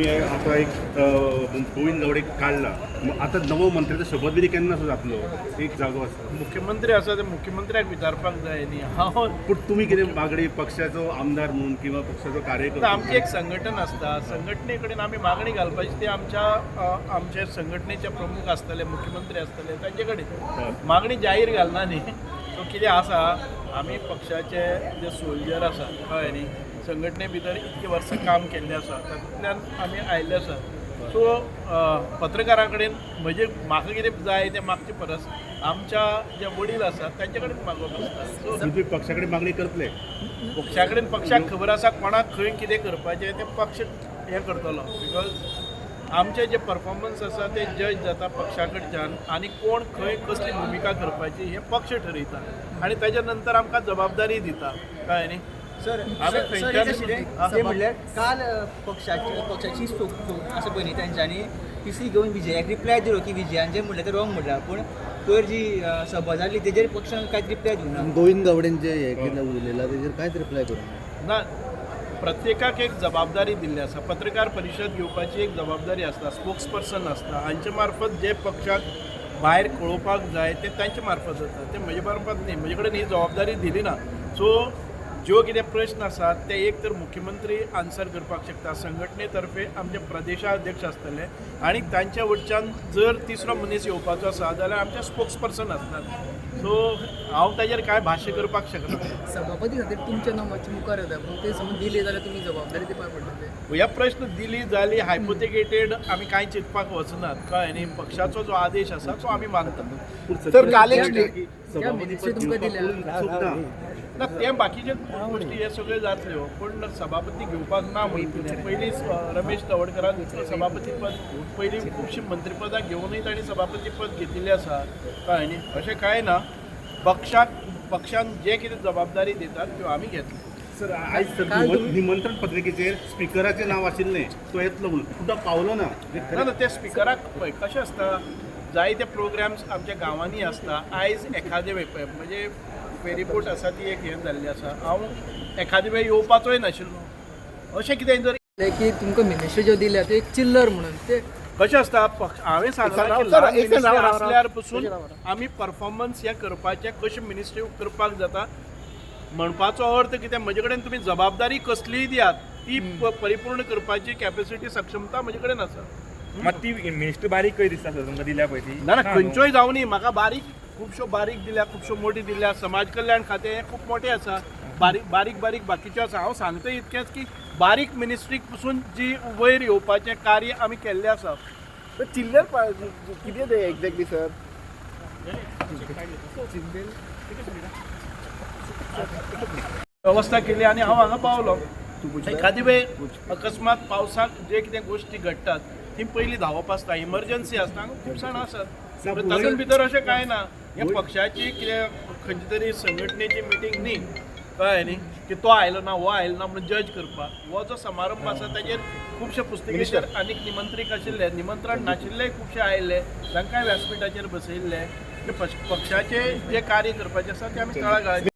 आता एक गोविंद गावडे काढला मग आता नवं मंत्र्याचं शपथविधी केन्ना जातलो एक जागो आसा मुख्यमंत्री आसा ते मुख्यमंत्र्याक विचारपाक जाय न्ही हांव पूण तुमी कितें मागणी पक्षाचो आमदार म्हणून किंवा पक्षाचो कार्यकर्ता आमची एक संघटन आसता संघटने कडेन आमी मागणी घालपाची ते आमच्या संघटनेचे प्रमुख आसतले मुख्यमंत्री आसतले तांचे कडेन मागणी जाहीर घालना न्ही सो कितें आसा आमी पक्षाचे जे सोल्जर आसा कळ्ळें न्ही संघटने भितर इतके वर्सां काम केल्लें आसा तातूंतल्यान आमी आयिल्ले आसा सो पत्रकारां कडेन म्हाका कितें जाय तें मागचे परस आमच्या जे वडील आसात तांचे कडेन मागप आसता सो तुम्ही पक्षा कडेन मागणी करतले पक्षा कडेन पक्षाक खबर आसा कोणाक खंय कितें करपाचें तें पक्ष हें करतलो बिकॉज आमचे जे परफॉर्मन्स आसा ते जज जाता पक्षा कडच्यान आनी कोण खंय कसली भुमिका करपाची हें पक्ष ठरयता आनी ताच्या नंतर आमकां जबाबदारी दिता कळ्ळें न्ही सर ते म्हणल्यार काल पक्षाची असं पळय न्ही तांच्यांनी पिसी घेवन विजयाक रिप्लाय दिलो की विजयान जें म्हणलें तें रॉंग म्हणलां पूण तर जी सभा जाल्ली तेजेर पक्षान कांयच रिप्लाय दिवना गोविंद गावडेन जे हे केन्ना उलयला तेजेर कांयच रिप्लाय करूंक ना प्रत्येकाक एक जबाबदारी दिल्ली आसा पत्रकार परिशद घेवपाची एक जबाबदारी आसता स्पोक्स पर्सन आसता हांचे मार्फत जे पक्षाक भायर कळोवपाक जाय ते तांचे मार्फत जाता ते म्हजे मार्फत न्ही म्हजे कडेन ही जबाबदारी दिली ना सो ज्यो कितें प्रश्न आसात ते एक तर मुख्यमंत्री आन्सर करपाक शकता संघटनेतर्फे आमचे प्रदेशाध्यक्ष आसतले आनी तांच्या वटच्यान जर तिसरो मनीस येवपाचो आसा जाल्यार आमचे स्पोक्स पर्सन आसतात सो हांव ताजेर कांय भाश्य करपाक शकना सभापती खातीर तुमच्या नांवाची मुखार येता पूण ते समज दिले जाल्यार तुमी जबाबदारी दिवपाक पडटले ह्या प्रश्न दिली जाली हायपोथिकेटेड आमी कांय चिंतपाक वचनात कळ्ळें न्ही पक्षाचो जो आदेश आसा तो आमी मानतात तर काल त्या मिनिस्ट्री तुमकां दिल्या ना ते बाकीचे गोष्टी हे सगळे जातल्यो पूण सभापती घेवपाक ना म्हणून पयलीं रमेश तवडकरान सभापती पद पयलीं खुबशीं मंत्रीपदां घेवनूय तांणी सभापती पद घेतिल्लें आसा कळ्ळें न्ही अशें कांय ना पक्षान जे कितें जबाबदारी दितात त्यो आमी घेतली सर आयज सर निमंत्रण पत्रिकेचेर स्पिकराचें नांव आशिल्लें तो येतलो म्हणून सुद्दां पावलो ना ना ते स्पिकराक पळय कशें आसता जायते प्रोग्राम्स आमच्या गांवांनी आसता आयज एखादे वेळ म्हणजे फेरीपोर्ट आसा ती एक हें जाल्ली आसा हांव एखादे वेळ येवपाचोय नाशिल्लो अशें कितें जर की तुमकां मिनिस्ट्री ज्यो दिल्या त्यो एक चिल्लर म्हणून ते कशें आसता हांवें सांगलां की ल्हान मिनिस्ट्री आसल्यार पसून आमी परफॉर्मन्स हें करपाचें कशें मिनिस्ट्री करपाक जाता म्हणपाचो अर्थ कितें म्हजे कडेन तुमी जबाबदारी कसलीय दियात ती परिपूर्ण करपाची कॅपेसिटी सक्षमता म्हजे कडेन आसा मात ती मिनिस्ट्री बारीक खंय दिसता सर तुमकां दिल्या पळय ती ना खंयच्योय जावं न्ही म्हाका खुबश्यो बारीक दिल्या खुबश्यो मोठी दिल्या समाज कल्याण खातें हें खूब मोटें आसा बारीक बाकीच्यो आसा हांव सांगता इतकेंच की बारीक मिनिस्ट्रीक पसून जी वयर येवपाचें कार्य आमी केल्लें आसा चिल्लर कितें ते एक्झॅक्टली सर वेवस्था केली आनी हांव हांगा पावलो एखादी वेळ अकस्मात पावसाक जे कितें गोश्टी घडटात ती पयलीं धांवप आसता इमर्जन्सी आसता हांगा खूब जाणां आसात तातूंत भितर अशें कांय ना हे पक्षाची कितें खंयची तरी संघटनेची मिटींग न्ही कळ्ळें न्ही की तो आयलो ना हो आयलो ना म्हणून जज करपाक हो जो समारंभ आसा ताचेर खुबशे पुस्तकेचेर आनीक निमंत्रीक आशिल्ले निमंत्रण नाशिल्ले खुबशे आयिल्ले तांकांय व्यासपीठाचेर बसयिल्ले पक्षाचे जे कार्य करपाचें आसा तें आमी तळागाळाचेर